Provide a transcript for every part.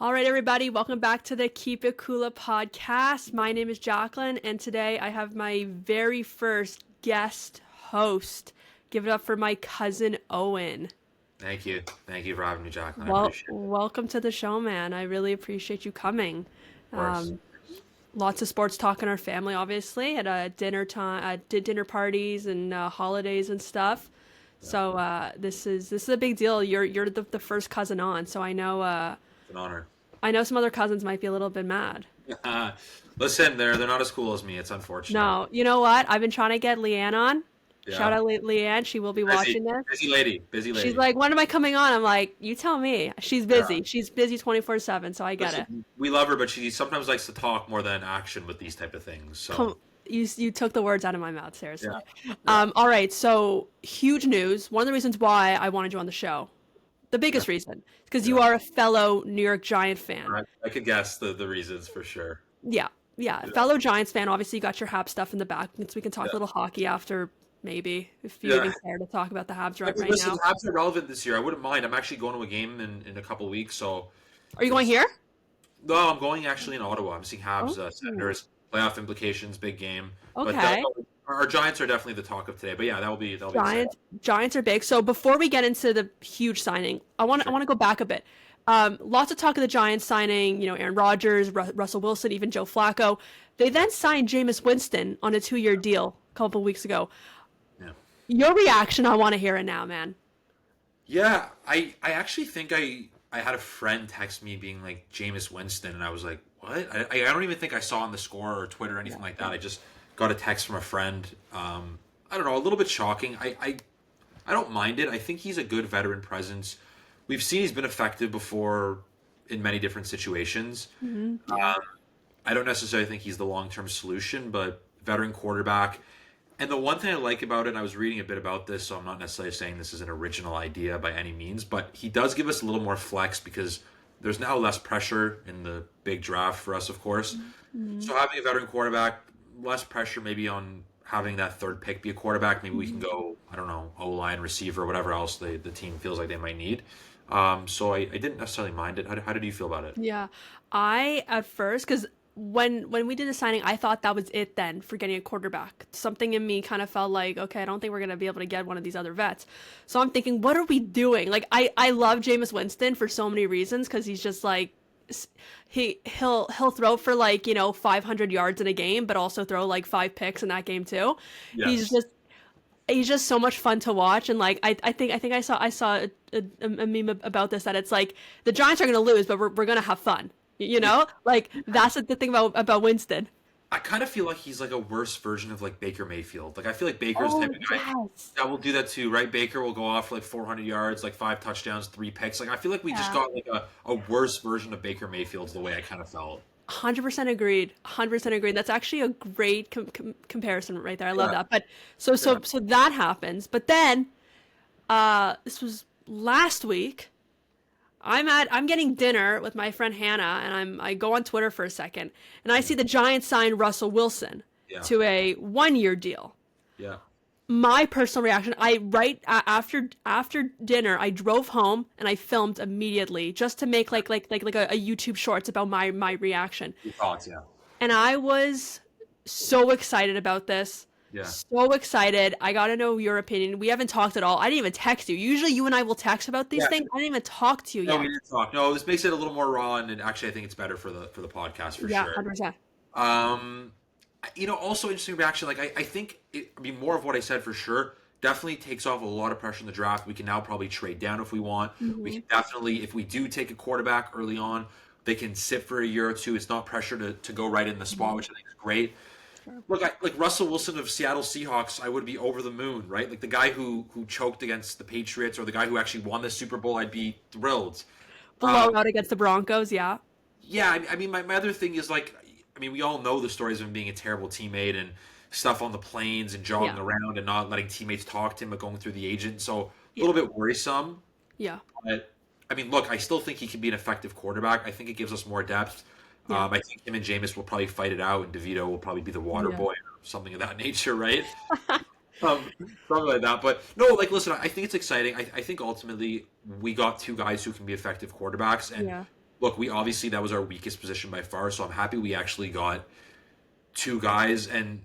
All right, everybody, welcome back to the Keep It Kula Podcast. My name is Jacqueline, and today I have my very first guest host. Give it up for my cousin Owen. Thank you. Thank you for having me, Jacqueline. I Well, appreciate it. welcome to the show, man. I really appreciate you coming. Of course. Lots of sports talk in our family, obviously, at dinner time, did dinner parties and holidays and stuff. So this is a big deal. You're the first cousin on, so It's an honor. I know some other cousins might be a little bit mad. Listen, they're not as cool as me. It's unfortunate. No, you know what? I've been trying to get Leanne on. Yeah. Shout out Leanne. She will be watching this. Busy lady. Busy lady. She's like, when am I coming on? I'm like, you tell me. She's busy. Yeah. She's busy 24/7, so I get it. Listen, we love her, but she sometimes likes to talk more than action with these type of things. So You took the words out of my mouth, seriously. Yeah. All right, so huge news. One of the reasons why I wanted you on the show, the biggest reason, is because you are a fellow New York Giant fan. I could guess the reasons for sure. Yeah. Fellow Giants fan. Obviously, you got your Habs stuff in the back, so we can talk a Yeah. little hockey after, maybe, if you even care to talk about the Habs right Listen, now. the Habs are relevant this year. I wouldn't mind. I'm actually going to a game in a couple of weeks. So Are you going here? no, I'm going actually in Ottawa. I'm seeing Habs Senators playoff implications, big game. Okay. But our Giants are definitely the talk of today. But yeah, that'll be exciting. Giants are big. So before we get into the huge signing, I want to go back a bit. Lots of talk of the Giants signing, Aaron Rodgers, Russell Wilson, even Joe Flacco. They then signed Jameis Winston on a 2-year deal a couple of weeks ago. Yeah. Your reaction, I want to hear it now, man. Yeah, I actually think I had a friend text me being like Jameis Winston, and I was like, what? I don't even think I saw on the score or Twitter or anything like that. I just got a text from a friend. I don't know, a little bit shocking. I don't mind it. I think he's a good veteran presence. We've seen he's been effective before in many different situations. Mm-hmm. I don't necessarily think he's the long-term solution, but veteran quarterback. And the one thing I like about it, and I was reading a bit about this, so I'm not necessarily saying this is an original idea by any means, but he does give us a little more flex because there's now less pressure in the big draft for us, of course. Mm-hmm. So having a veteran quarterback, less pressure maybe on having that third pick be a quarterback. Maybe we can go, I don't know, O-line, receiver, whatever else the team feels like they might need. So I didn't necessarily mind it. How did you feel about it? Yeah, I at first, because when we did the signing, I thought that was it then for getting a quarterback. Something in me kind of felt like, okay, I don't think we're going to be able to get one of these other vets. So I'm thinking, what are we doing? Like, I love Jameis Winston for so many reasons, because he's just like, he'll throw for 500 yards in a game, but also throw like 5 picks in that game too. Yes. He's just so much fun to watch, and like I think I saw a meme about this, that it's like the Giants are going to lose, but we're going to have fun. Like that's the thing about Winston. I kind of feel like he's like a worse version of like Baker Mayfield. Like I feel like Baker's the type of guy that will do that too, right? Baker will go off for like 400 yards, like 5 touchdowns, 3 picks. Like I feel like we just got like a worse version of Baker Mayfield's the way I kind of felt. 100% agreed. 100% agreed. That's actually a great comparison right there. I love that. But so that happens. But then, this was last week. I'm getting dinner with my friend Hannah, and I go on Twitter for a second, and I see the Giants sign Russell Wilson to a 1-year deal. Yeah. My personal reaction, after dinner, I drove home and I filmed immediately just to make like a YouTube Shorts about my reaction. Your thoughts, yeah. And I was so excited about this. Yeah. So excited. I got to know your opinion. We haven't talked at all. I didn't even text you. Usually you and I will text about these things. I didn't even talk to you yet. No, we didn't talk. No, this makes it a little more raw, and actually I think it's better for the podcast for sure. Yeah, 100%. Also interesting reaction. Like I think more of what I said for sure. Definitely takes off a lot of pressure in the draft. We can now probably trade down if we want. Mm-hmm. We can definitely, if we do take a quarterback early on, they can sit for a year or two. It's not pressure to go right in the spot, which I think is great. Look, like Russell Wilson of Seattle Seahawks, I would be over the moon, right? Like the guy who choked against the Patriots, or the guy who actually won the Super Bowl, I'd be thrilled. Blowout out against the Broncos, yeah. Yeah, I mean, my other thing is we all know the stories of him being a terrible teammate and stuff on the planes and jogging around and not letting teammates talk to him, but going through the agent. So a little bit worrisome. Yeah. But look, I still think he can be an effective quarterback. I think it gives us more depth. Yeah. I think him and Jameis will probably fight it out, and DeVito will probably be the water boy or something of that nature, right? Something like that. But no, listen, I think it's exciting. I think ultimately we got 2 guys who can be effective quarterbacks, and look, we obviously that was our weakest position by far. So I'm happy we actually got two guys. And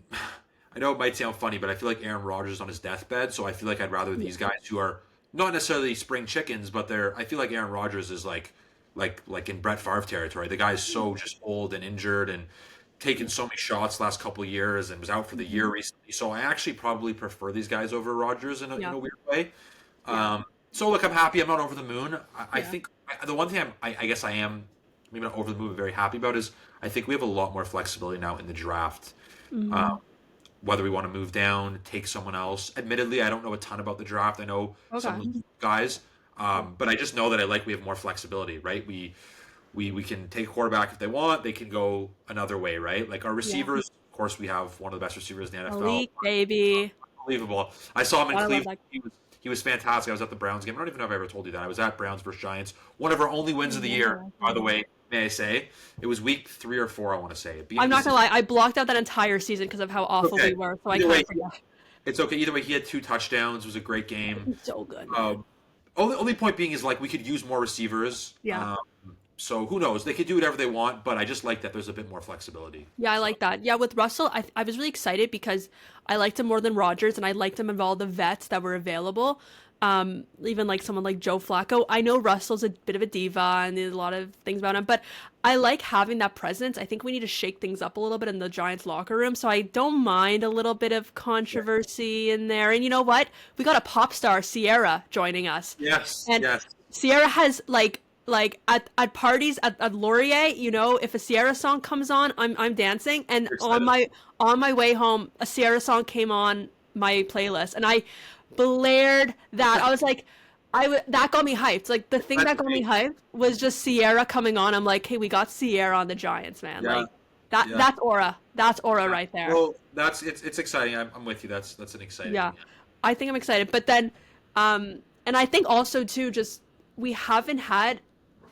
I know it might sound funny, but I feel like Aaron Rodgers is on his deathbed. So I feel like I'd rather these guys who are not necessarily spring chickens, but I feel like Aaron Rodgers is like in Brett Favre territory. The guy's so just old and injured and taken so many shots last couple of years and was out for the year recently. So I actually probably prefer these guys over Rodgers in a weird way. So look, I'm happy. I'm not over the moon. I think the one thing I guess I am maybe not over the moon, but very happy about is I think we have a lot more flexibility now in the draft. Whether we want to move down, take someone else. Admittedly, I don't know a ton about the draft. I know some guys, but I just know that we have more flexibility, right? We can take a quarterback if they want. They can go another way, right? Like our receivers, of course, we have one of the best receivers in the NFL. Elite, baby. Unbelievable. I saw him in Cleveland. He was fantastic. I was at the Browns game. I don't even know if I ever told you that. I was at Browns versus Giants. One of our only wins of the year, by the way, may I say. It was week 3 or 4, I want to say. I'm not going to lie. I blocked out that entire season because of how awful we were. So I can't forget. It's okay. Either way, he had 2 touchdowns. It was a great game. So good. Only point being is we could use more receivers. Yeah. So who knows? They could do whatever they want, but I just like that there's a bit more flexibility. Yeah, I like that. Yeah, with Russell, I was really excited because I liked him more than Rodgers, and I liked him of all the vets that were available. Even like someone like Joe Flacco. I know Russell's a bit of a diva and there's a lot of things about him, but I like having that presence. I think we need to shake things up a little bit in the Giants locker room, so I don't mind a little bit of controversy in there. And you know what? We got a pop star, Sierra, joining us. Yes. And Sierra has like at parties at Laurier, if a Sierra song comes on, I'm dancing. And on my way home, a Sierra song came on my playlist, and I blared that. I was like, that got me hyped. Like the thing that got me hyped was just Sierra coming on. I'm like, hey, we got Sierra on the Giants, man. Yeah. Like that's aura. That's aura right there. Well, it's exciting. I'm with you. That's an exciting. Yeah, I think I'm excited. But then, and I think also too, just we haven't had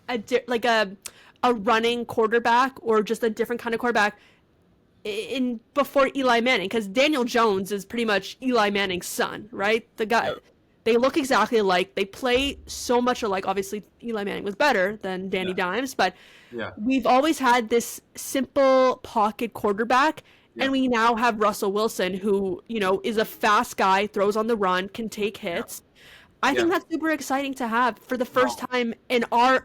a running quarterback or just a different kind of quarterback in before Eli Manning, because Daniel Jones is pretty much Eli Manning's son, right? The guy, they look exactly alike. They play so much alike. Obviously, Eli Manning was better than Danny Dimes, but we've always had this simple pocket quarterback, and we now have Russell Wilson, who is a fast guy, throws on the run, can take hits. I think that's super exciting to have for the first time in our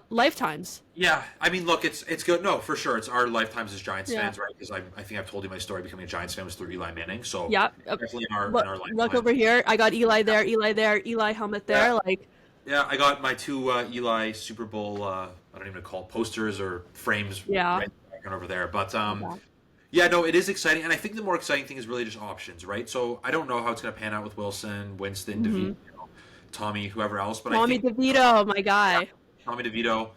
lifetimes. Yeah, I mean, look, it's good. No, for sure, it's our lifetimes as Giants fans, right? Because I think I've told you my story becoming a Giants fan was through Eli Manning. So definitely in our lifetime. Look over here. I got Eli there, Eli helmet there. Yeah, I got my 2 Eli Super Bowl. I don't even call it posters or frames. Right over there, but yeah, no, it is exciting, and I think the more exciting thing is really just options, right? So I don't know how it's going to pan out with Wilson, Winston, DeVito, Tommy, whoever else, but Tommy DeVito, my guy. Tommy DeVito,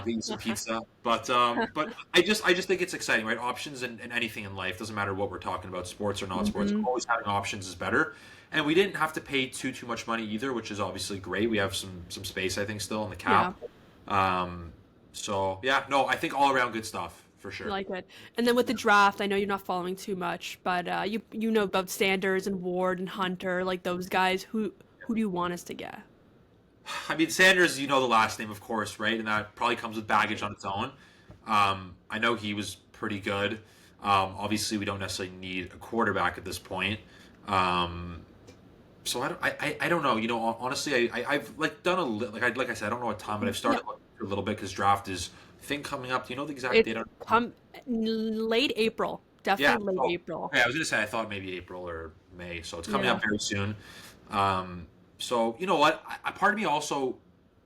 eating some pizza, but I just think it's exciting, right? Options in anything in life, doesn't matter what we're talking about, sports or not sports. Always having options is better, and we didn't have to pay too much money either, which is obviously great. We have some space, I think, still in the cap. So yeah, no, I think all around good stuff. For sure. Like it. And then with the draft, I know you're not following too much, but you know about Sanders and Ward and Hunter, like those guys. Who do you want us to get? I mean, Sanders, the last name, of course, right? And that probably comes with baggage on its own. I know he was pretty good. Obviously, we don't necessarily need a quarterback at this point. So I don't know. Honestly, I've done a like I said, I don't know a ton, but I've started looking a little bit because draft is thing coming up. Do you know the exact date? Late April. Definitely late April. Yeah, I was going to say I thought maybe April or May, so it's coming up very soon. So you know what? Part of me also,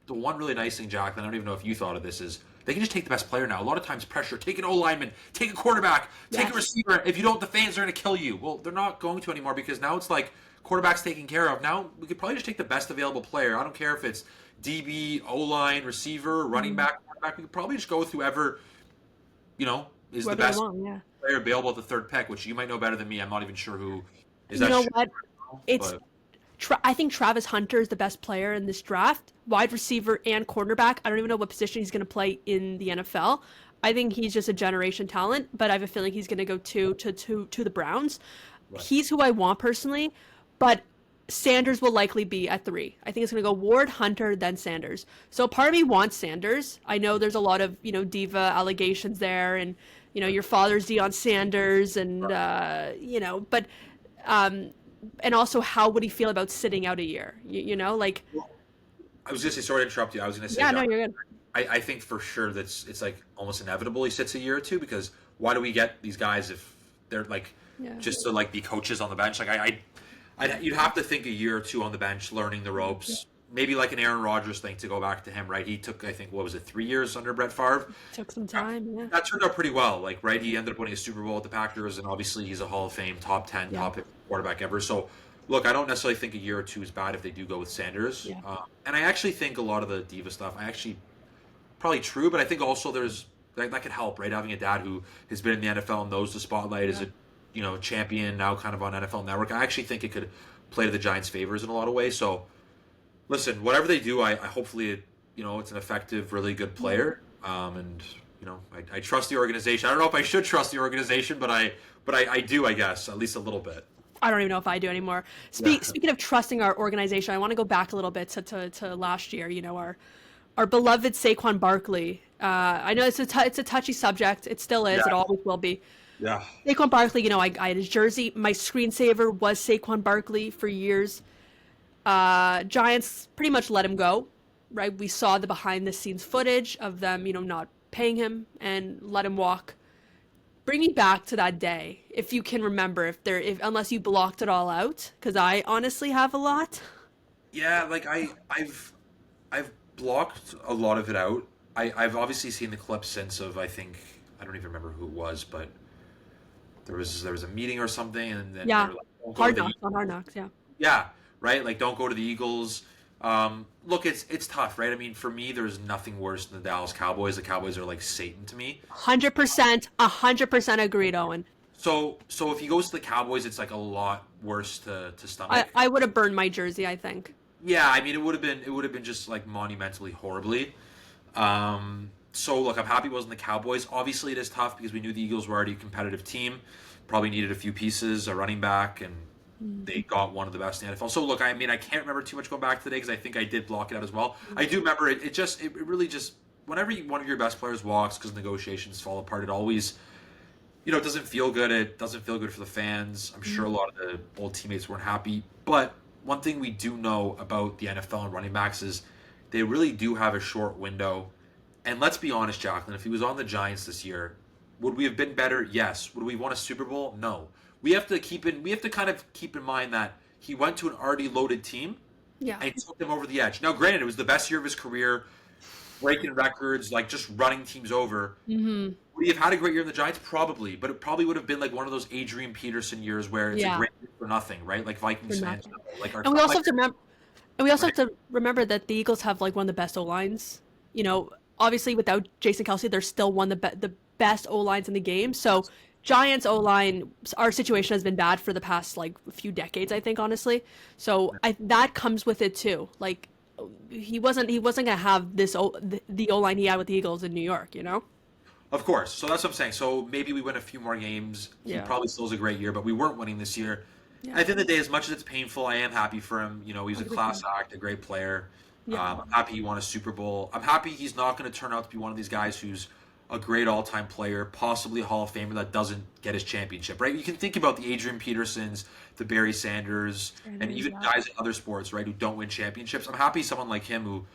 the one really nice thing, Jack, I don't even know if you thought of this, is they can just take the best player now. A lot of times pressure, take an O-lineman, take a quarterback, take a receiver. If you don't, the fans are going to kill you. Well, they're not going to anymore because now it's like quarterback's taken care of. Now we could probably just take the best available player. I don't care if it's DB, O-line, receiver, running back, quarterback. We could probably just go with whoever, is the best player available at the 3rd pick, which you might know better than me. I'm not even sure who is that. You know what? I think Travis Hunter is the best player in this draft, wide receiver and cornerback. I don't even know what position he's going to play in the NFL. I think he's just a generation talent, but I have a feeling he's going to go to the Browns. Right. He's who I want personally, but Sanders will likely be at 3. I think it's going to go Ward, Hunter, then Sanders. So part of me wants Sanders. I know there's a lot of, diva allegations there, and, your father's Deion Sanders, and, but, and also how would he feel about sitting out a year? Like. I was going to say, sorry to interrupt you. I was going to say, yeah, no, you're good. I think for sure it's like almost inevitable he sits a year or two, because why do we get these guys if they're like just to like be coaches on the bench? Like you'd have to think a year or two on the bench, learning the ropes. Maybe like an Aaron Rodgers thing, to go back to him, right? He took, I think, 3 years under Brett Favre? Took some time, yeah. That turned out pretty well, like, right? He ended up winning a Super Bowl with the Packers, and obviously he's a Hall of Fame, top 10, top 50 quarterback ever. So, look, I don't necessarily think a year or two is bad if they do go with Sanders. Yeah. And I actually think a lot of the diva stuff, probably true, but I think also that could help, right? Having a dad who has been in the NFL and knows the spotlight, is a champion now, kind of on NFL Network. I actually think it could play to the Giants' favors in a lot of ways. So, listen, whatever they do, I hopefully it's an effective, really good player. And I trust the organization. I don't know if I should trust the organization, but I do, I guess, at least a little bit. I don't even know if I do anymore. Speaking of trusting our organization, I want to go back a little bit to last year. Our beloved Saquon Barkley. I know it's a touchy subject. It still is. It always will be. Yeah. Saquon Barkley. I had his jersey. My screensaver was Saquon Barkley for years. Giants pretty much let him go. Right. We saw the behind the scenes footage of them, not paying him and let him walk. Bring me back to that day, if you can remember, unless you blocked it all out, because I honestly have a lot. Yeah, like I've blocked a lot of it out. I've obviously seen the clips since of, I think, I don't even remember who it was, but there was a meeting or something, and then Hard Knocks, yeah. Yeah, right. Like, don't go to the Eagles. Look, it's tough, right? I mean, for me, there's nothing worse than the Dallas Cowboys. The Cowboys are like Satan to me. 100% agreed, Owen. So if he goes to the Cowboys, it's like a lot worse to stomach. I would have burned my jersey, I think. Yeah, I mean, it would have been just like monumentally horribly. So look, I'm happy it wasn't the Cowboys. Obviously, it is tough because we knew the Eagles were already a competitive team. Probably needed a few pieces, a running back, and they got one of the best in the NFL. So look, I mean, I can't remember too much going back today because I think I did block it out as well. I do remember it. It really just, whenever one of your best players walks because negotiations fall apart, it always, it doesn't feel good. It doesn't feel good for the fans. I'm sure a lot of the old teammates weren't happy. But one thing we do know about the NFL and running backs is they really do have a short window. And let's be honest, Jacqueline, if he was on the Giants this year, would we have been better? Yes. Would we won a Super Bowl? No. We have to kind of keep in mind that he went to an already loaded team, and took them over the edge. Now, granted, it was the best year of his career, breaking records, like just running teams over. Mm-hmm. Would he have had a great year in the Giants? Probably, but it probably would have been like one of those Adrian Peterson years where it's a great year for nothing, right? Like Vikings fans, like our. And we also have to remember. And we also have to remember that the Eagles have like one of the best O-lines. Obviously without Jason Kelce, they're still one of the best O-lines in the game. So Giants O-line, our situation has been bad for the past like few decades, I think, honestly. So that comes with it too. Like he wasn't gonna have the O-line he had with the Eagles in New York, Of course. So that's what I'm saying. So maybe we win a few more games. He probably still has a great year, but we weren't winning this year. Yeah. At the end of the day, as much as it's painful, I am happy for him. He's a class act, a great player. Yeah. I'm happy he won a Super Bowl. I'm happy he's not going to turn out to be one of these guys who's a great all-time player, possibly a Hall of Famer that doesn't get his championship, right? You can think about the Adrian Petersons, the Barry Sanders, and even guys in other sports, right, who don't win championships. I'm happy someone like him who,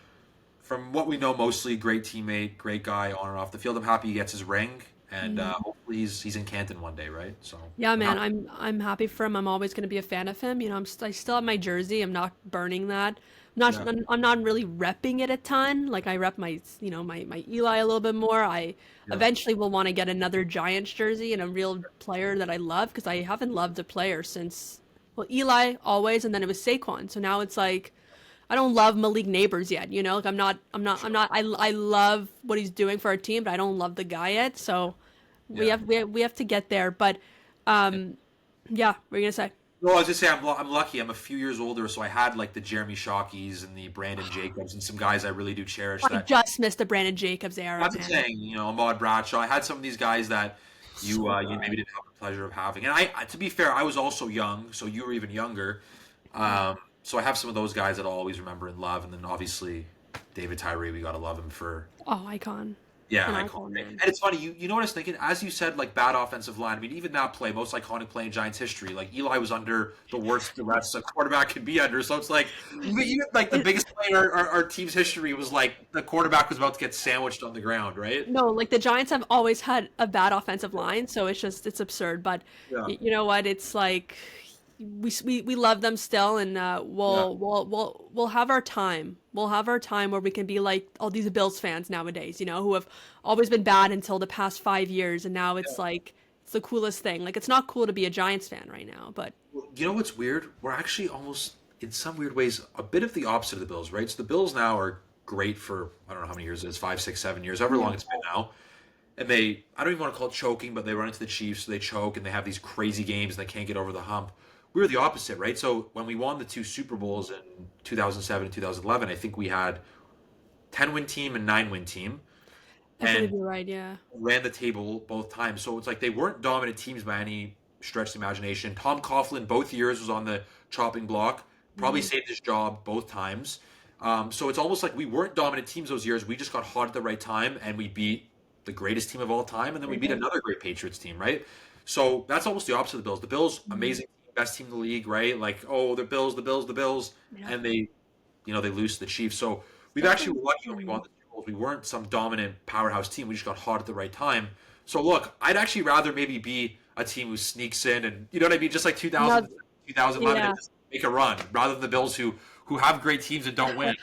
from what we know, mostly great teammate, great guy on and off the field. I'm happy he gets his ring, and hopefully he's in Canton one day, right? So yeah, man, I'm happy for him. I'm always going to be a fan of him. I still have my jersey. I'm not burning that. I'm not really repping it a ton. Like I rep my my Eli a little bit more. I eventually will want to get another Giants jersey and a real player that I love, because I haven't loved a player since Eli always, and then it was Saquon. So now it's like I don't love Malik Neighbors yet. Like I love what he's doing for our team, but I don't love the guy yet. So we have to get there. But what are you gonna say? No, I was just saying I'm lucky. I'm a few years older, so I had like the Jeremy Shockeys and the Brandon Jacobs and some guys I really do cherish. I just missed the Brandon Jacobs era. That's what I'm saying. Ahmad Bradshaw. I had some of these guys that you maybe didn't have the pleasure of having. And to be fair, I was also young, so you were even younger. So I have some of those guys that I'll always remember and love, and then obviously David Tyree, we gotta love him for Icon. yeah, An iconic. icon, man. And it's funny, you know what I was thinking? As you said, like bad offensive line. I mean, even that play, most iconic play in Giants history. Like Eli was under the worst duress a quarterback could be under. So it's like even like the biggest play in our team's history was like the quarterback was about to get sandwiched on the ground, right? No, like the Giants have always had a bad offensive line, so it's absurd. But Yeah. you know what? It's like we love them still, and we'll have our time. We'll have our time where we can be like all these Bills fans nowadays, who have always been bad until the past 5 years, and now it's like it's the coolest thing. Like it's not cool to be a Giants fan right now, but You know what's weird? We're actually almost, in some weird ways, a bit of the opposite of the Bills, right? So the Bills now are great for, I don't know how many years it is, 5, 6, 7 years, however long it's been now. And I don't even want to call it choking, but they run into the Chiefs, so they choke, and they have these crazy games, and they can't get over the hump. We were the opposite, right? So when we won the 2 Super Bowls in 2007 and 2011, I think we had 10-win team and 9-win team. I believe And you're right. Yeah. ran the table both times. So it's like they weren't dominant teams by any stretch of the imagination. Tom Coughlin both years was on the chopping block, probably saved his job both times. So it's almost like we weren't dominant teams those years. We just got hot at the right time, and we beat the greatest team of all time, and then we beat another great Patriots team, right? So that's almost the opposite of the Bills. The Bills, amazing team, best team in the league, right? Like, oh, the Bills, and they lose to the Chiefs. So we've actually were lucky when we won the Super Bowls. We weren't some dominant powerhouse team. We just got hot at the right time. So look, I'd actually rather maybe be a team who sneaks in and you know what I mean, just like 2000, 2011, and just make a run, rather than the Bills who have great teams and don't win,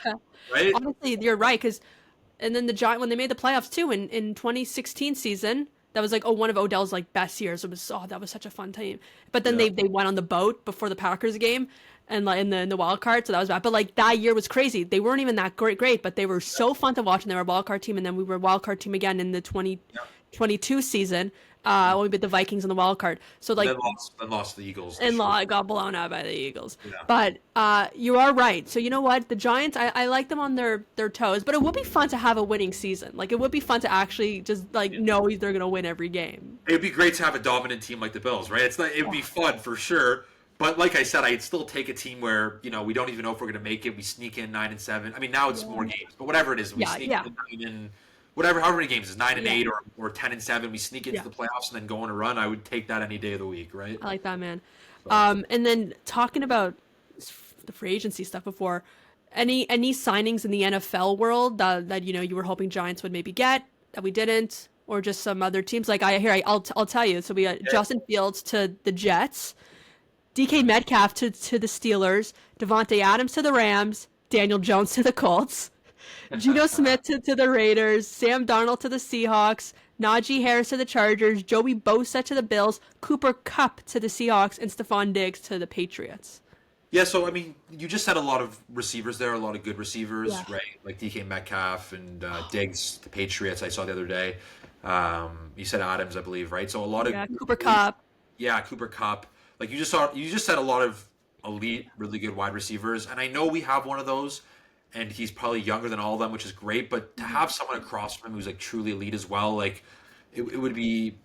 right? Honestly, you're right. And then the Giants, when they made the playoffs too in 2016 season, that was like one of Odell's like best years. It was that was such a fun team. But then they went on the boat before the Packers game, and like in the wild card, so that was bad. But like that year was crazy. They weren't even that great, but they were so fun to watch, and they were a wild card team. And then we were a wild card team again in the 2022 season. When we beat the Vikings in the wild card. So like then lost to the Eagles. and got blown out by the Eagles. Yeah. But you are right. So you know what? The Giants, I like them on their toes, but it would be fun to have a winning season. Like it would be fun to actually just like know they're gonna win every game. It'd be great to have a dominant team like the Bills, right? It would be fun for sure. But like I said, I'd still take a team where we don't even know if we're gonna make it. We sneak in 9-7. I mean, now it's more games, but whatever it is, we sneak in however many games is 9-8 or 10-7. We sneak into the playoffs and then go on a run. I would take that any day of the week, right? I like that, man. And then talking about the free agency stuff before, any signings in the NFL world that you were hoping Giants would maybe get that we didn't, or just some other teams? Like I'll tell you. So we got Justin Fields to the Jets, DK Metcalf to the Steelers, Devontae Adams to the Rams, Daniel Jones to the Colts. Geno Smith to the Raiders, Sam Darnold to the Seahawks, Najee Harris to the Chargers, Joey Bosa to the Bills, Cooper Kupp to the Seahawks, and Stephon Diggs to the Patriots. Yeah, so I mean, you just had a lot of receivers there, a lot of good receivers, right? Like DK Metcalf and Diggs, the Patriots. I saw the other day. You said Adams, I believe, right? So a lot of Cooper Kupp. Yeah, Cooper Kupp. Like you just said a lot of elite, really good wide receivers, and I know we have one of those. And he's probably younger than all of them, which is great. But to have someone across from him who's like truly elite as well, like it would be.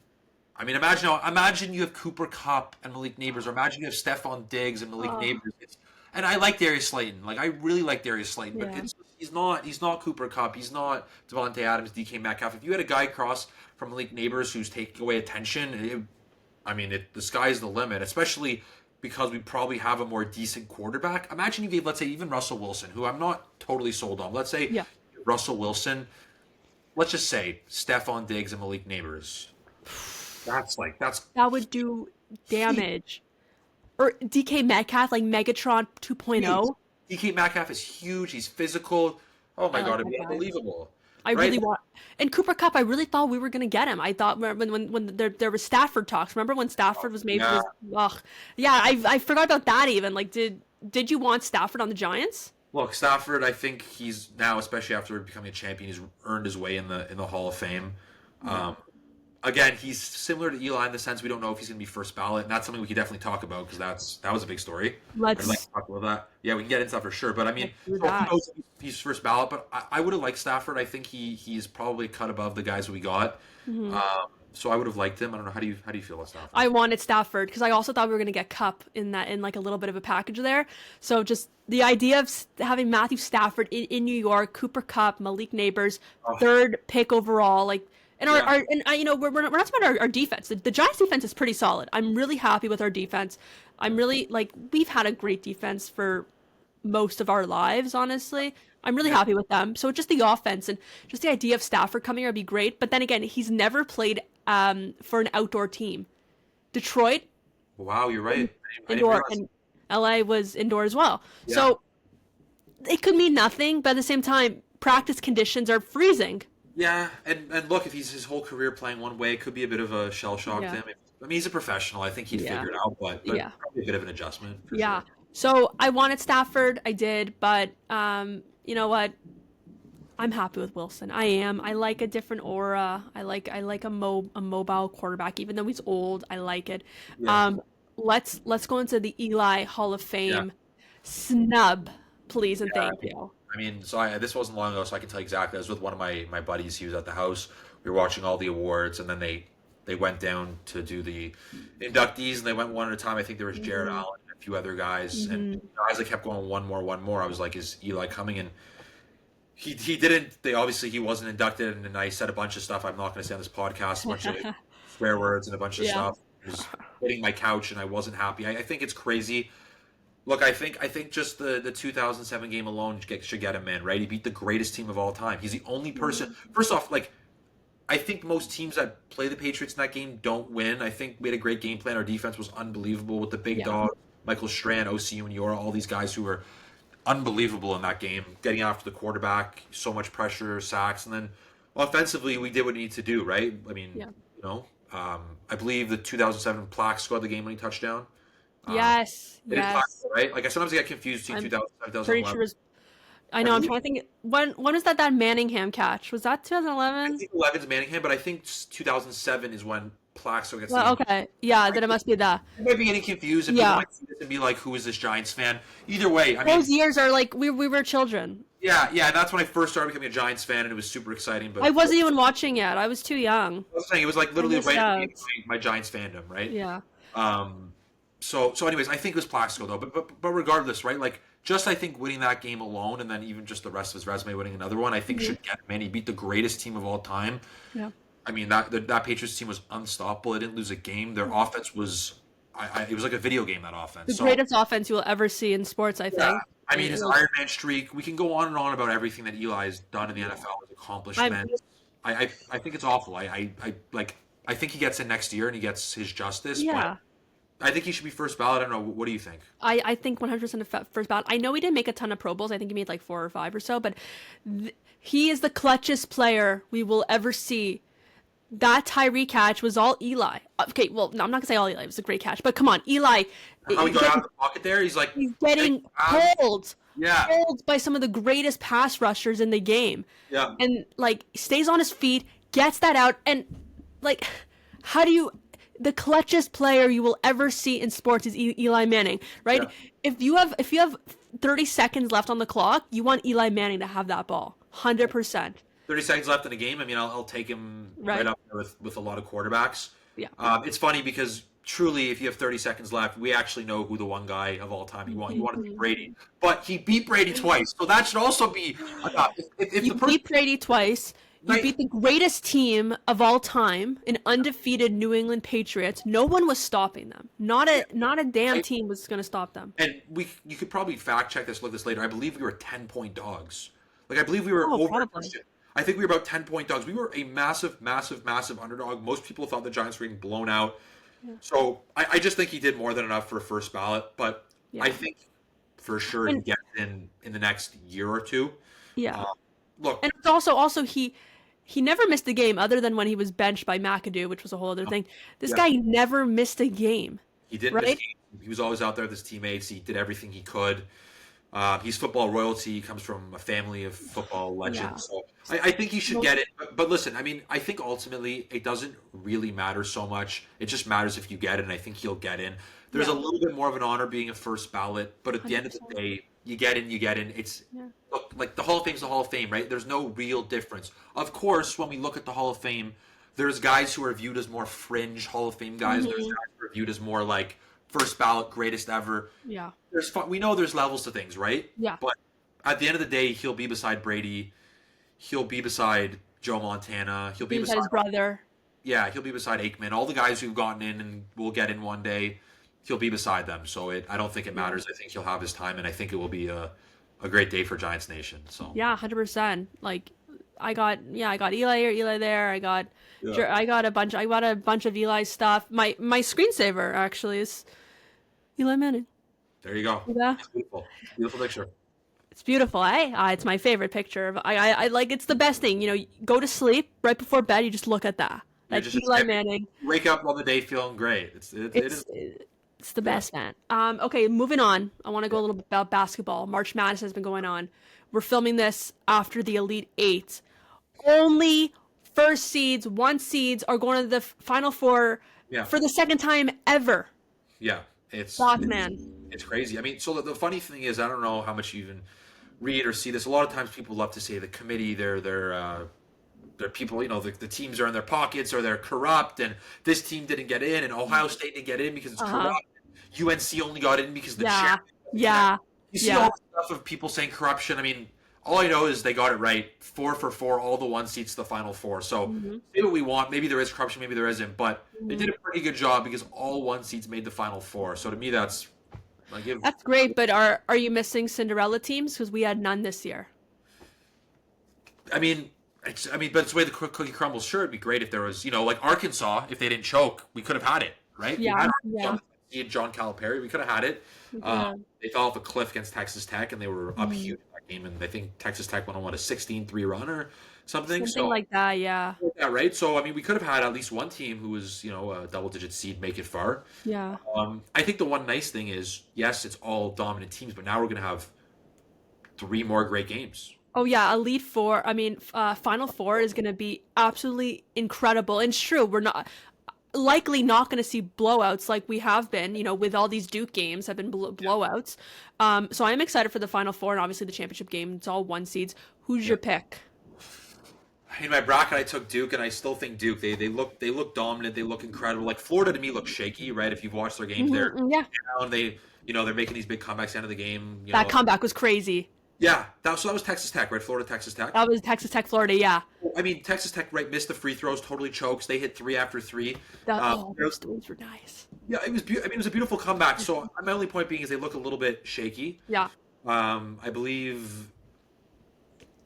I mean, imagine you have Cooper Kupp and Malik Neighbors, or imagine you have Stephon Diggs and Malik Neighbors. And I like Darius Slayton. Like I really like Darius Slayton, but he's not Cooper Kupp. He's not Devontae Adams, DK Metcalf. If you had a guy across from Malik Neighbors who's taking away attention, the sky's the limit, especially because we probably have a more decent quarterback. Imagine you gave, let's say, even Russell Wilson, who I'm not totally sold on. Let's say Russell Wilson, let's just say Stephon Diggs and Malik Neighbors. That would do damage. Or DK Metcalf, like Megatron 2.0. DK Metcalf is huge. He's physical. Oh my God, it'd be unbelievable. I really want, and Cooper Kupp. I really thought we were gonna get him. I thought when there was Stafford talks. Remember when Stafford was made? I forgot about that even. Like, did you want Stafford on the Giants? Look, Stafford. I think he's now, especially after becoming a champion, he's earned his way in the Hall of Fame. Again, he's similar to Eli in the sense we don't know if he's going to be first ballot, and that's something we could definitely talk about because that was a big story. I'd like to talk about that. Yeah, we can get into that for sure. But I mean, who knows if he's first ballot? But I would have liked Stafford. I think he's probably cut above the guys we got. So I would have liked him. I don't know. How do you feel about Stafford? I wanted Stafford because I also thought we were going to get Cup in like a little bit of a package there. So just the idea of having Matthew Stafford in New York, Cooper Cup, Malik Neighbors, Oh, third pick overall, like, and yeah. you know, we're not talking about our defense. The Giants defense is pretty solid. I'm really happy with our defense. I'm really like, we've had a great defense for most of our lives, honestly. I'm really Yeah. happy with them. So just the offense and just the idea of Stafford coming here would be great. But then again, he's never played for an outdoor team. Detroit Wow, you're right. I didn't indoor realize. and LA was indoor as well. Yeah. So it could mean nothing, but at the same time, practice conditions are freezing. Yeah, and look, if he's his whole career playing one way, it could be a bit of a shell shock to Yeah. him. I mean, he's a professional. I think he'd Yeah. figure it out, but Yeah. probably a bit of an adjustment for Yeah. sure. So I wanted Stafford, I did, but you know what? I'm happy with Wilson. I am. I like a different aura. I like a mobile quarterback, even though he's old. I like it. Yeah, Um, let's go into the Eli Hall of yeah, Fame snub, please and yeah. thank you. I mean, so this wasn't long ago, so I can tell you exactly. I was with one of my buddies. He was at the house. We were watching all the awards, and then they went down to do the inductees, and they went one at a time. I think there was Jared Hmm. Allen and a few other guys, and Hmm. as I kept going one more, I was like, is Eli coming? And he didn't. They obviously he wasn't inducted, and I said a bunch of stuff I'm not going to say on this podcast, a bunch of swear words and a bunch of Yeah. stuff. I was hitting my couch, and I wasn't happy. I think it's crazy. Look, I think just the 2007 game alone should get him in, right? He beat the greatest team of all time. He's the only person. First off, like I think most teams that play the Patriots in that game don't win. I think we had a great game plan. Our defense was unbelievable with the big Yeah. dog, Michael Strand, OC Uniora, all these guys who were unbelievable in that game, getting after the quarterback, so much pressure, sacks, and then offensively we did what we need to do, right? I mean, Yeah. you know, I believe the 2007 Plaque scored the game-winning touchdown. Um, Yes. they didn't Plaque, Yes. right? Like I sometimes get confused between I'm 2007 pretty sure 2011. it was. I I know. I'm believe trying to think. When was that Manningham catch? Was that I 2011? think 11's Manningham, but I think 2007 is when Plaxico gets the Well, game. okay. Yeah. Then it must be that. I might be getting confused, and people Yeah. might see this and be like, "Who is this Giants fan?" Either way, I Those mean, years are like we were children. yeah, that's when I first started becoming a Giants fan, and it was super exciting. But I wasn't even watching yet. I was too young. I was saying it was like I literally missed right at the out. beginning of my Giants fandom, right? Yeah. Um, so anyways, I think it was Plaxico though. But regardless, right? Like just I think winning that game alone, and then even just the rest of his resume winning another one, I think Mhm. should get him in. He beat the greatest team of all time. Yeah. I mean that Patriots team was unstoppable. They didn't lose a game. Their offense was, it was like a video game. That offense. The So greatest offense you will ever see in sports, I yeah, think. I mean It his was- Iron Man streak. We can go on and on about everything that Eli's done in the NFL, his I'm accomplishments. I think it's awful. I think he gets in next year and he gets his justice. yeah. But I think he should be first ballot. I don't know. What do you think? I think 100% of first ballot. I know he didn't make a ton of Pro Bowls. I think he made like 4 or 5 or so, but he is the clutchest player we will ever see. That Tyree catch was all Eli. Okay, well, no, I'm not gonna say all Eli. It was a great catch, but come on, Eli. How he got out of the pocket there? He's like, He's getting out. pulled. Yeah, Pulled by some of the greatest pass rushers in the game. yeah. And like stays on his feet, gets that out, and like how do you the clutchest player you will ever see in sports is Eli Manning, right? Yeah. If you have 30 seconds left on the clock, you want Eli Manning to have that ball. 100%. 30 seconds left in the game. I mean, I'll take him right, Right. up there with a lot of quarterbacks. Yeah. It's funny because truly, if you have 30 seconds left, we actually know who the one guy of all time you want. You want to beat Brady, but he beat Brady twice, so that should also be enough. If You the person, beat Brady twice. You Right. beat the greatest team of all time, an undefeated New England Patriots. No one was stopping them. Not a damn team was going to stop them. and you could probably fact check this, look this later. I believe we were 10-point dogs. Like I believe we were Oh, over. probably. I think we were about 10-point dogs. We were a massive underdog. Most people thought the Giants were getting blown out. So I just think he did more than enough for a first ballot. But Yeah. I think for sure he gets in the next year or two. Yeah. Look, And it's also he never missed a game other than when he was benched by McAdoo, which was a whole other thing. This Yeah. guy never missed a game. he didn't right? miss games. He was always out there with his teammates. He did everything he could. He's football royalty. He comes from a family of football legends. Yeah. So I think he should get it. But listen, I mean, I think ultimately it doesn't really matter so much. It just matters if you get it, and I think he'll get in. There's Yeah. a little bit more of an honor being a first ballot, but at the end of the 100%. day, you get in, you get in. It's Yeah. look, like the Hall of Fame's the Hall of Fame, right? There's no real difference. Of course, when we look at the Hall of Fame, There's guys who are viewed as more fringe Hall of Fame guys. There's guys who are viewed as more like first ballot, greatest ever. Yeah. We know there's levels to things, right? Yeah. But at the end of the day, he'll be beside Brady. He'll be beside Joe Montana. He'll be beside his brother. Yeah, he'll be beside Aikman. All the guys who've gotten in and will get in one day, he'll be beside them. So I don't think it matters. I think he'll have his time, and I think it will be a great day for Giants Nation. So yeah, 100%. Like I got Eli here, Eli there. I got a bunch of Eli stuff. My screensaver actually is Eli Manning. There you go. Yeah. It's beautiful picture. It's beautiful, eh? It's my favorite picture. I like. It's the best thing. You go to sleep right before bed. You just look at that. Like Eli Manning. Wake up on the day feeling great. It's the best, man. Okay, moving on. I want to go a little bit about basketball. March Madness has been going on. We're filming this after the Elite Eight. Only first seeds, one seeds are going to the Final Four for the second time ever. Yeah, it's man. It's crazy. I mean, so the funny thing is, I don't know how much you even read or see this. A lot of times people love to say the committee, they're people, the teams are in their pockets or they're corrupt, and this team didn't get in, and Ohio State didn't get in because it's corrupt. UNC only got in because the chairman. Yeah. You see all the stuff of people saying corruption. I mean, all I know is they got it right. 4 for 4, all the one seats to the Final Four. So say what we want. Maybe there is corruption, maybe there isn't, but they did a pretty good job because all one seats made the Final Four. So to me, that's great. But are you missing Cinderella teams? Because we had none this year. But it's the way the cookie crumbles. Sure, it'd be great if there was, like Arkansas, if they didn't choke, we could have had it, right? Yeah. John Calipari, we could have had it. They fell off a cliff against Texas Tech, and they were up huge in that game. And I think Texas Tech went on a 16-3 run or something. Something like that, yeah. Yeah, right. So we could have had at least one team who was, a double-digit seed make it far. Yeah. I think the one nice thing is, yes, it's all dominant teams, but now we're going to have 3 more great games. Oh yeah, Elite Four. Final Four is going to be absolutely incredible. And it's true, we're likely not going to see blowouts like we have been, with all these Duke games have been blowouts. So I'm excited for the Final Four and obviously the championship game. It's all one seeds. Who's your pick? In my bracket, I took Duke, and I still think Duke. They look dominant. They look incredible. Like Florida to me looks shaky, right? If you've watched their games, they're down. They're making these big comebacks at the end of the game. That comeback was crazy. Yeah, that was Texas Tech, right? Florida, Texas Tech. That was Texas Tech, Florida, yeah. Texas Tech, right, missed the free throws, totally chokes. They hit 3 after 3. Those threes were nice. Yeah, it was. It was a beautiful comeback. So my only point being is they look a little bit shaky. Yeah. I believe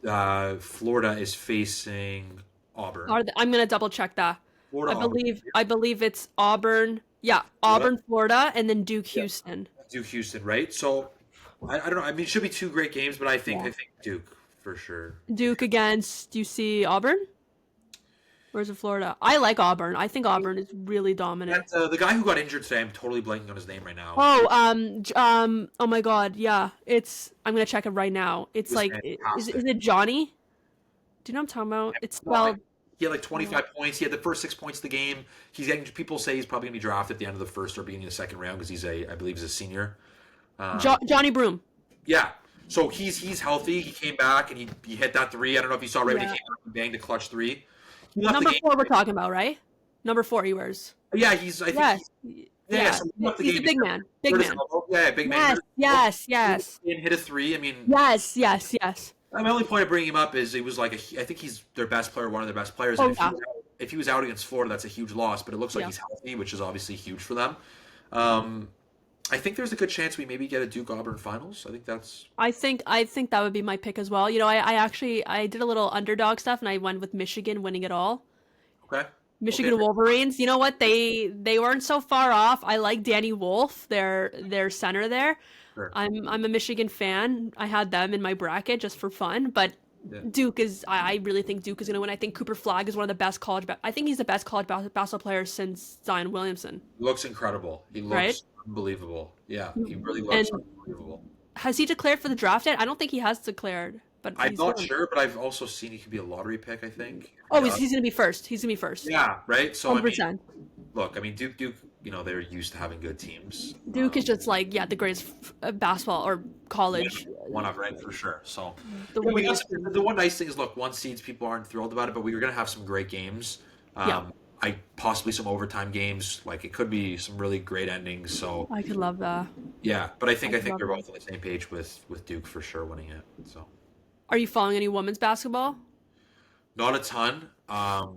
Florida is facing Auburn. I'm gonna double check that. I believe it's Auburn. Yeah, Auburn, Florida, and then Duke, Houston. Duke, Houston, right? So. I don't know. It should be 2 great games, but I think Duke for sure. Duke against Auburn? Or is it Florida? I like Auburn. I think Auburn is really dominant. The guy who got injured today, I'm totally blanking on his name right now. Oh my God, yeah. I'm gonna check it right now. It's like, is it Johnny? Do you know what I'm talking about? It's spelled. He had 25 points. He had the first 6 points of the game. People say he's probably gonna be drafted at the end of the first or beginning of the second round because I believe he's a senior. Johnny Broom. Yeah. So he's healthy. He came back and he hit that 3. I don't know if you saw when he came out and banged the clutch 3. Number 4 we're talking about, right? Number 4 he wears. Yeah, he's. I think So he's a big man. Big man. Yeah, big man. Yes. And hit a 3. Yes. My only point of bringing him up is he was I think he's their best player, one of their best players. And if he was out against Florida, that's a huge loss. But it looks like he's healthy, which is obviously huge for them. I think there's a good chance we maybe get a Duke Auburn finals. I think that would be my pick as well. I did a little underdog stuff and I went with Michigan winning it all. Okay. Michigan Wolverines. You know what? They weren't so far off. I like Danny Wolf, their center there. Sure. I'm a Michigan fan. I had them in my bracket just for fun, but Duke is. I really think Duke is going to win. I think Cooper Flagg is one of the best I think he's the best college basketball player since Zion Williamson. He looks incredible. He looks unbelievable. Yeah, he really looks unbelievable. Has he declared for the draft yet? I don't think he has declared. But I'm not sure, but I've also seen he could be a lottery pick, I think. Oh, he's going to be first. He's going to be first. Yeah, right? So, 100%. Duke, they're used to having good teams. Duke is just the greatest basketball or college. One of, right, for sure. So, the one nice thing is, one seeds, people aren't thrilled about it, but we're going to have some great games. Yeah, I possibly some overtime games. Like it could be some really great endings. So I could love that. yeah, but I I think could love you're that. both on the same page with Duke for sure winning it. So Are you following any women's basketball? not a ton.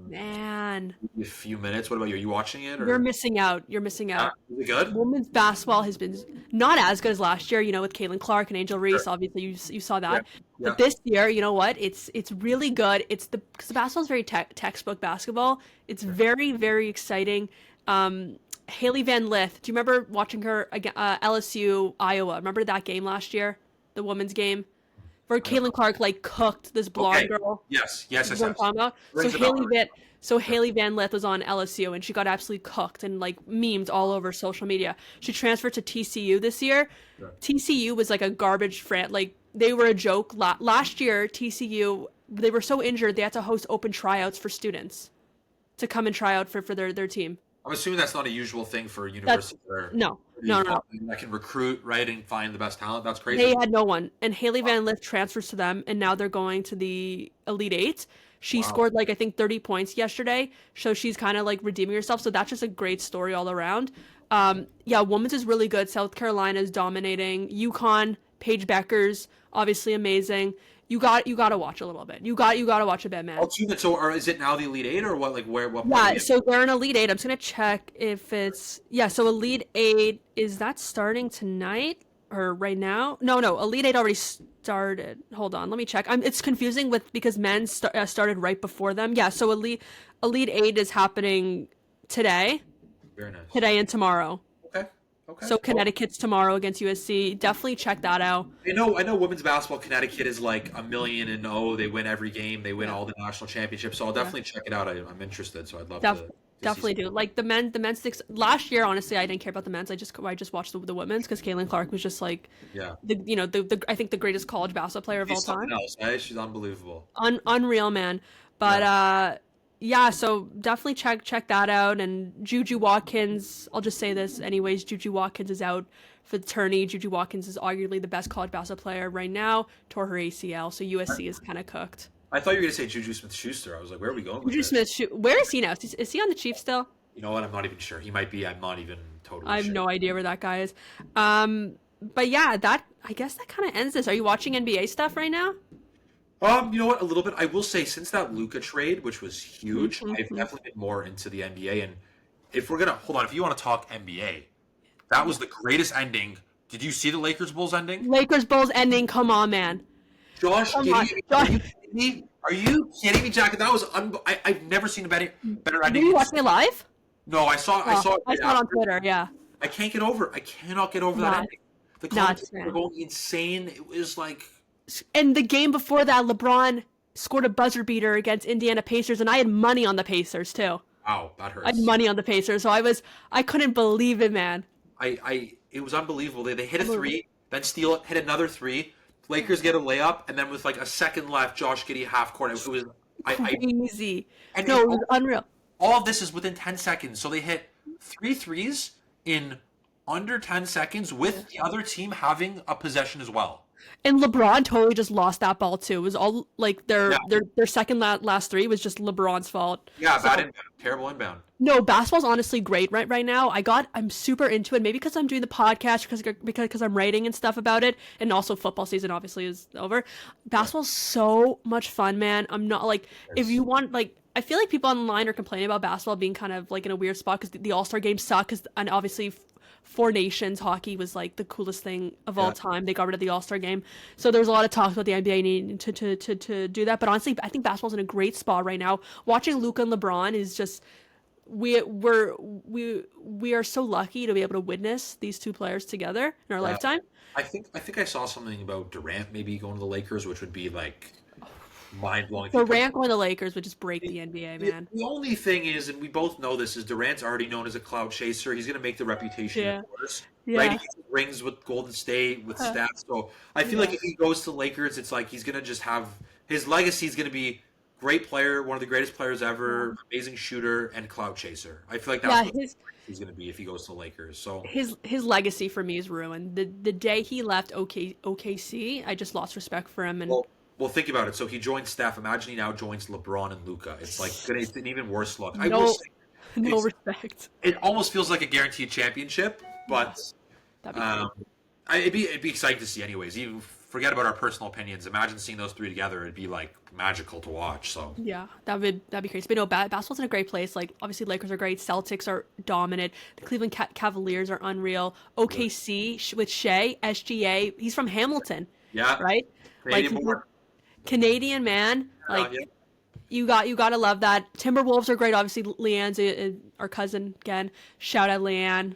Man, A few minutes. What about you? Are you watching it you're or? missing out. You're missing Yeah, out. is it good? Women's basketball has been not as good as last year, with Caitlin Clark and Angel Sure. Reese. Obviously, you saw Yeah, that. yeah. But this year, you know what? It's really good. Because the basketball is very textbook basketball. It's very, very exciting. Haley Van Lith. Do you remember watching her again, LSU Iowa? Remember that game last year, the women's game, where I don't Caitlin Clark like cooked this know. blonde Okay. girl? Yes. Yes. You Yes. know what I'm Yes. talking about? Rings a bell. Haley Van Lith was on LSU and she got absolutely cooked and like memed all over social media. She transferred to TCU this year. Sure. TCU was like a garbage like they were a joke. Last year, TCU, they were so injured they had to host open tryouts for students to come and try out for their team. I'm assuming that's not a usual thing for That's universities where no, you no. that can recruit, right, and find the best talent. That's They crazy. had no one. And Haley Van Lith transfers to them, and now they're going to the Elite Eight. She Wow. scored like I think 30 points yesterday, so she's kind of like redeeming herself. So that's just a great story all around. Yeah, women's is really good. South Carolina is dominating. UConn, Paige Beckers, obviously amazing. You got to watch a little bit. You got to watch a bit, man. Oh, so or is it now the Elite Eight or what? Like where? What? Part Yeah, of the- so they're in Elite Eight. I'm just gonna check if it's so Elite Eight, is that starting tonight or right now? No, Elite Eight already started. Hold on, let me check. It's confusing because men started right before them. Yeah, so Elite Eight is happening today, Very nice. today and tomorrow. Okay. Okay. So Connecticut's tomorrow against USC. Definitely check that out. I know women's basketball. Connecticut is like 1,000,000-0. They win every game. They win all the national championships. So I'll definitely check it out. I'm interested. So I'd love to Definitely see do. Like the men's six last year. Honestly, I didn't care about the men's. I just watched the women's because Caitlin Clark was just like Yeah. the I think the greatest college basketball player of all She's time. something else. Right? She's unbelievable. Unreal, man. But yeah, so definitely check that out. And Juju Watkins, I'll just say this anyways. Juju Watkins is out for the tourney. Juju Watkins is arguably the best college basketball player right now. Tore her ACL, so USC is kind of cooked. I thought you were gonna say Juju Smith-Schuster. I was like, where are we going with Juju this? Smith, where is he now? Is he on the Chiefs still? You know what? I'm not even sure. He might be. I'm not even totally I have sure. no idea where that guy is. But yeah, I guess that kind of ends this. Are you watching NBA stuff right now? You know what? A little bit. I will say, since that Luka trade, which was huge, Mm-hmm. I've definitely been more into the NBA. And if we're gonna hold on, if you want to talk NBA, that was the greatest ending. Did you see the Lakers Bulls ending? Lakers Bulls ending. Come on, man. Josh, Come Giddey, on, are Josh. you kidding me? Are you kidding me, Jack? That was I've never seen a better Did ending. you watch it live? No, I saw I it. saw it on after. Twitter. Yeah. I can't get over. I cannot get over that Nuts. ending. The Nuts, comments man. were going insane. It was like. And the game before that, LeBron scored a buzzer beater against Indiana Pacers, and I had money on the Pacers too. Wow, that hurts. I had money on the Pacers, so I couldn't believe it, man. It was unbelievable. They hit a three, then steal it, hit another three. Lakers get a layup, and then with like a second left, Josh Giddey half court. It was Crazy. and No, it was unreal. all of this is within 10 seconds. So they hit 3 threes in under 10 seconds with the other team having a possession as well. And LeBron totally just lost that ball too. It was all like their second last three was just LeBron's fault. Yeah, bad inbound, terrible inbound. No, basketball's honestly great right now. I'm super into it. Maybe because I'm doing the podcast, because I'm writing and stuff about it, and also football season obviously is over. Basketball's so much fun, man. I'm not like if you want like. I feel like people online are complaining about basketball being kind of like in a weird spot because the All-Star games suck. And obviously, Four Nations hockey was like the coolest thing of all time. They got rid of the All-Star game, so there's a lot of talk about the NBA needing to do that. But honestly, I think basketball's in a great spot right now. Watching Luka and LeBron is just we are so lucky to be able to witness these two players together in our lifetime. I think I saw something about Durant maybe going to the Lakers, which would be like mind-blowing. Durant going to the Lakers would just break the NBA, man. The only thing is, and we both know this, is Durant's already known as a cloud chaser. He's going to make the reputation worse. Yeah. Right? He gets rings with Golden State, with stats. So I feel like if he goes to the Lakers, it's like he's going to just have his legacy is going to be great player, one of the greatest players ever, amazing shooter, and cloud chaser. I feel like that's what he's going to be if he goes to the Lakers. So his legacy for me is ruined. The day he left OKC, I just lost respect for him. And well, Well, think about it. So he joins Steph. Imagine he now joins LeBron and Luca. It's like it's an even worse look. I will No, say, no respect. it almost feels like a guaranteed championship, but That'd be cool. it'd be exciting to see anyways. Even forget about our personal opinions. Imagine seeing those three together. It'd be like magical to watch. So Yeah, that'd be crazy. But no, basketball's in a great place. Like obviously, Lakers are great. Celtics are dominant. The Cleveland Cavaliers are unreal. OKC with Shea, SGA. He's from Hamilton. yeah, Right. Canadian Like born. Canadian man. Like Yeah. you gotta love that. Timberwolves are great. Obviously, Leanne's our cousin again. Shout out Leanne.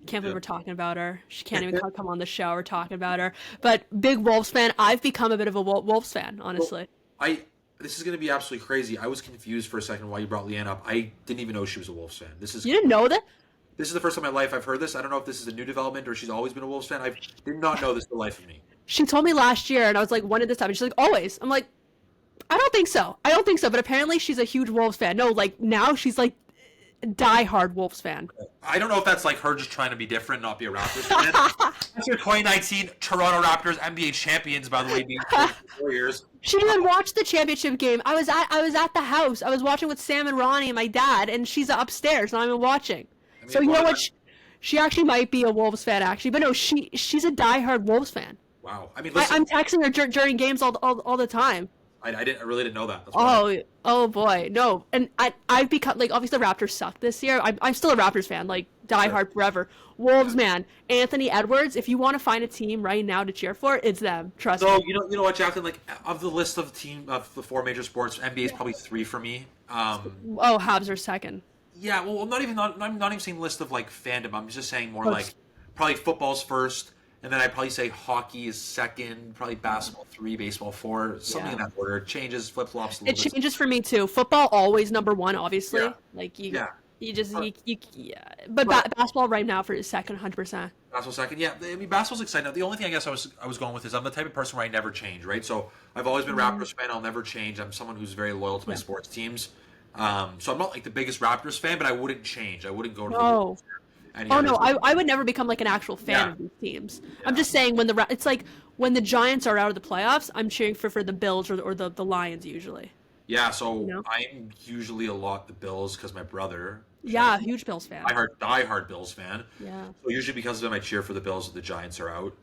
Can't believe we're talking about her. She can't even come on the show. We're talking about her. But big Wolves fan. I've become a bit of a Wolves fan, honestly. This is going to be absolutely crazy. I was confused for a second why you brought Leanne up. I didn't even know she was a Wolves fan. You didn't know that? This is the first time in my life I've heard this. I don't know if this is a new development or she's always been a Wolves fan. I did not know this for the life of me. She told me last year, and I was like, when did this happen? She's like, always. I'm like, I don't think so. But apparently she's a huge Wolves fan. No, like now she's like diehard Wolves fan. I don't know if that's like her just trying to be different, not be a Raptors fan. That's your 2019 Toronto Raptors NBA champions, by the way, being 4 years. She didn't even watch the championship game. I was at the house. I was watching with Sam and Ronnie and my dad, and she's upstairs, not even watching. So you know what? She actually might be a Wolves fan, actually. But no, she's a diehard Wolves fan. Wow. I mean, listen, I'm texting her during games all the time. I really didn't know that. That's why. Oh boy, no. And I've become like obviously the Raptors suck this year. I'm still a Raptors fan, like diehard forever. Wolves, man. Anthony Edwards. If you want to find a team right now to cheer for, it's them. Trust me. So you know what, Jacqueline? Like of the list of the four major sports, NBA is probably 3 for me. Habs are second. Yeah, well, I'm not even saying list of like fandom. I'm just saying more like probably football's first, and then I'd probably say hockey is second, probably basketball 3, baseball 4, something in that order. It changes, flip flops. It changes for me too. Football always number 1, obviously. Yeah. Like But basketball right now for is second, 100%. Basketball second, yeah. I mean, basketball's exciting. The only thing I guess I was going with is I'm the type of person where I never change, right? So I've always been Raptors fan. I'll never change. I'm someone who's very loyal to my sports teams. So I'm not like the biggest Raptors fan, but I wouldn't change. I wouldn't go to I would never become like an actual fan of these teams. Yeah. I'm just saying it's like when the Giants are out of the playoffs, I'm cheering for the Bills or the Lions usually. Yeah, so I'm usually a lot the Bills because my brother. Yeah, huge Bills fan. Diehard Bills fan. Yeah. So usually because of them, I cheer for the Bills if the Giants are out.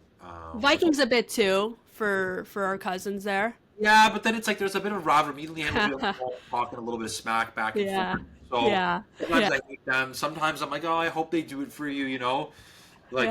Vikings a bit too for our cousins there. Yeah, but then it's like there's a bit of rivalry. Immediately, talking a little bit of smack back and forth. So sometimes I hate them. Sometimes I'm like, oh, I hope they do it for you. You know, like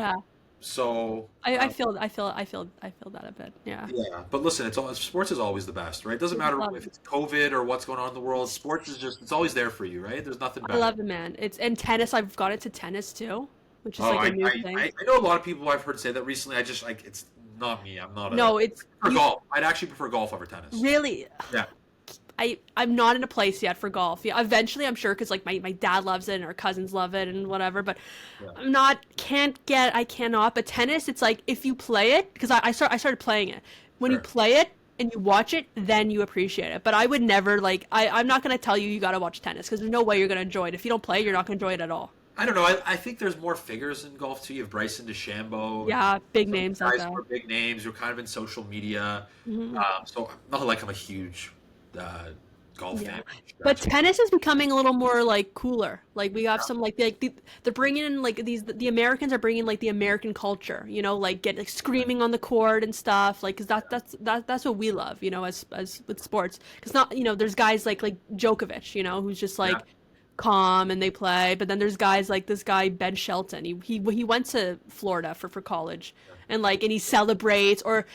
so. I feel that a bit. Yeah. Yeah, but listen, sports is always the best, right? It doesn't matter if it's COVID or what's going on in the world. Sports is it's always there for you, right? There's nothing better. I love it, man. And tennis. I've got into tennis too, which is like a new thing. I know a lot of people I've heard say that recently. I just like it's not me. I'm not. Golf. I'd actually prefer golf over tennis. Really? Yeah. I'm not in a place yet for golf. Yeah, eventually I'm sure because like my dad loves it and our cousins love it and whatever. But I cannot. But tennis, it's like if you play it because I started playing it. When you play it and you watch it, then you appreciate it. But I would never I'm not gonna tell you got to watch tennis because there's no way you're gonna enjoy it. If you don't play it, you're not gonna enjoy it at all. I don't know. I think there's more figures in golf too. You have Bryson DeChambeau. Yeah, big names like that. Guys who are big names. You're kind of in social media. Mm-hmm. So not like I'm a huge golf fan. But tennis is becoming a little more like cooler. Like we have some they're bringing in like the Americans are bringing like the American culture. You know, like get screaming on the court and stuff. Like because that's what we love. You know, as with sports. Because there's guys like Djokovic. You know, who's just like. Calm and they play, but then there's guys like this guy Ben Shelton. He went to Florida for college, and he celebrates. Or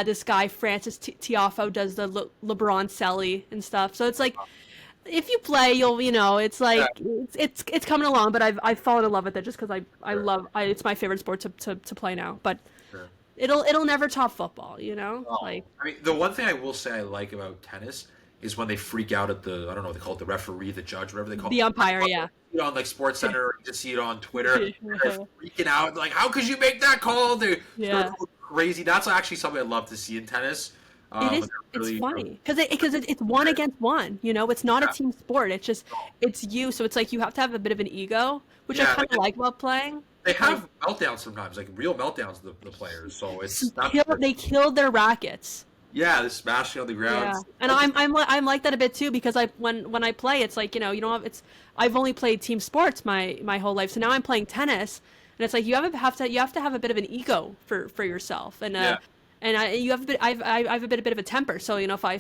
this guy Francis Tiafoe does the LeBron Selly and stuff. So it's like if you play, it's like it's coming along. But I've fallen in love with it just because I love it's my favorite sport to play now. But it'll never top football. I mean, the one thing I will say I like about tennis. Is when they freak out at the I don't know what they call it, the referee, the judge, whatever they call it. The umpire, yeah. You see it on Sports Center, or you just see it on Twitter. They're freaking out, like, how could you make that call? They're going crazy. That's actually something I love to see in tennis. It is. It's funny because it's one against one. It's not a team sport. It's just it's you. So it's like you have to have a bit of an ego, which I kind of like about playing. They have meltdowns sometimes, like real meltdowns. The players. So it's they killed their rackets. Yeah, the smashing on the ground. Yeah, and I'm like that a bit too because when I play, it's like you don't have it's I've only played team sports my whole life, so now I'm playing tennis, and it's like you have to have a bit of an ego for yourself, and Yeah. you have a bit I have a bit of a temper, so if I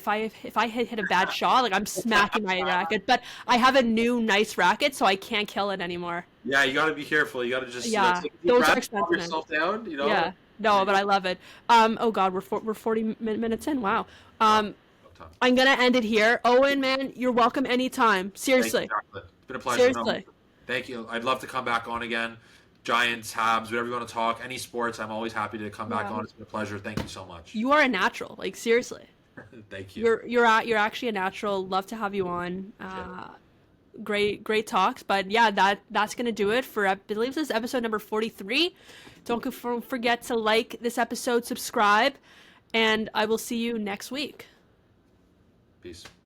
hit a bad shot, like I'm smacking my racket, but I have a new nice racket, so I can't kill it anymore. Yeah, you got to be careful. You got to just Yeah, take a deep those are breath, calm expensive. yourself down. Yeah, no, but I love it. Oh God, we're 40 minutes in. Wow. I'm gonna end it here. Owen, man, you're welcome anytime. Thank you, Seriously. Chocolate. It's been a pleasure. Seriously. Thank you. I'd love to come back on again. Giants, Habs, whatever you want to talk. Any sports, I'm always happy to come back Wow. on. It's been a pleasure. Thank you so much. You are a natural. Like seriously. Thank you. You're actually a natural. Love to have you on. Great talks. But yeah, that's gonna do it for I believe this is episode number 43. Don't forget to like this episode, subscribe, and I will see you next week. Peace.